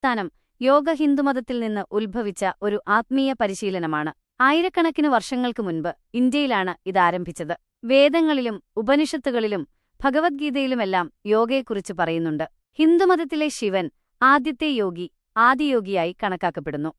സ്ഥാനം യോഗ ഹിന്ദുമതത്തിൽ നിന്ന് ഉത്ഭവിച്ച ഒരു ആത്മീയ പരിശീലനമാണ്. ആയിരക്കണക്കിന് വർഷങ്ങൾക്ക് മുൻപ് ഇന്ത്യയിലാണ് ഇതാരംഭിച്ചത്. വേദങ്ങളിലും ഉപനിഷത്തുകളിലും ഭഗവത്ഗീതയിലുമെല്ലാം യോഗയെക്കുറിച്ച് പറയുന്നുണ്ട്. ഹിന്ദുമതത്തിലെ ശിവൻ ആദ്യത്തെ യോഗി, ആദിയോഗിയായി കണക്കാക്കപ്പെടുന്നു.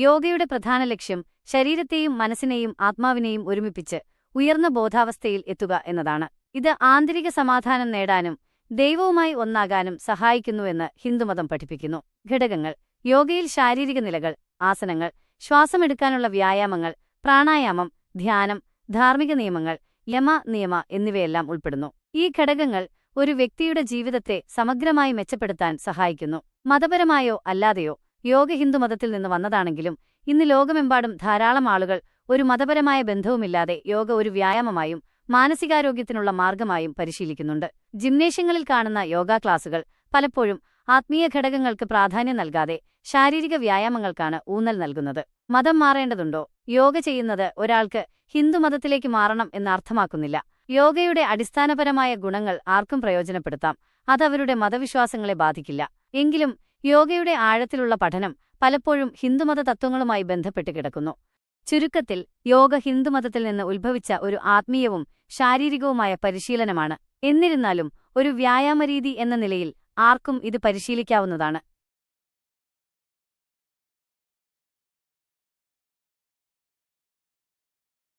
യോഗയുടെ പ്രധാന ലക്ഷ്യം ശരീരത്തെയും മനസ്സിനെയും ആത്മാവിനെയും ഒരുമിപ്പിച്ച് ഉയർന്ന ബോധാവസ്ഥയിൽ എത്തുക എന്നതാണ്. ഇത് ആന്തരിക സമാധാനം നേടാനും ദൈവവുമായി ഒന്നാകാനും സഹായിക്കുന്നുവെന്ന് ഹിന്ദുമതം പഠിപ്പിക്കുന്നു. ഘടകങ്ങൾ: യോഗയിൽ ശാരീരിക നിലകൾ, ആസനങ്ങൾ, ശ്വാസമെടുക്കാനുള്ള വ്യായാമങ്ങൾ, പ്രാണായാമം, ധ്യാനം, ധാർമ്മിക നിയമങ്ങൾ, യമ, നിയമ എന്നിവയെല്ലാം ഉൾപ്പെടുന്നു. ഈ ഘടകങ്ങൾ ഒരു വ്യക്തിയുടെ ജീവിതത്തെ സമഗ്രമായി മെച്ചപ്പെടുത്താൻ സഹായിക്കുന്നു. മതപരമായോ അല്ലാതെയോ യോഗ ഹിന്ദുമതത്തിൽ നിന്ന് വന്നതാണെങ്കിലും ഇന്ന് ലോകമെമ്പാടും ധാരാളം ആളുകൾ ഒരു മതപരമായ ബന്ധവുമില്ലാതെ യോഗ ഒരു വ്യായാമമായും മാനസികാരോഗ്യത്തിനുള്ള മാർഗമായും പരിശീലിക്കുന്നുണ്ട്. ജിംനേഷ്യങ്ങളിൽ കാണുന്ന യോഗാ ക്ലാസുകൾ പലപ്പോഴും ആത്മീയ ഘടകങ്ങൾക്ക് പ്രാധാന്യം നൽകാതെ ശാരീരിക വ്യായാമങ്ങൾക്കാണ് ഊന്നൽ നൽകുന്നത്. മതം മാറേണ്ടതുണ്ടോ? യോഗ ചെയ്യുന്നത് ഒരാൾക്ക് ഹിന്ദുമതത്തിലേക്ക് മാറണം എന്നർത്ഥമാക്കുന്നില്ല. യോഗയുടെ അടിസ്ഥാനപരമായ ഗുണങ്ങൾ ആർക്കും പ്രയോജനപ്പെടുത്താം. അതവരുടെ മതവിശ്വാസങ്ങളെ ബാധിക്കില്ല. എങ്കിലും യോഗയുടെ ആഴത്തിലുള്ള പഠനം പലപ്പോഴും ഹിന്ദുമത തത്വങ്ങളുമായി ബന്ധപ്പെട്ട് കിടക്കുന്നു. ചുരുക്കത്തിൽ, യോഗ ഹിന്ദുമതത്തിൽ നിന്ന് ഉത്ഭവിച്ച ഒരു ആത്മീയവും ശാരീരികവുമായ പരിശീലനമാണ്. എന്നിരുന്നാലും ഒരു വ്യായാമരീതി എന്ന നിലയിൽ ആർക്കും ഇത് പരിശീലിക്കാവുന്നതാണ്.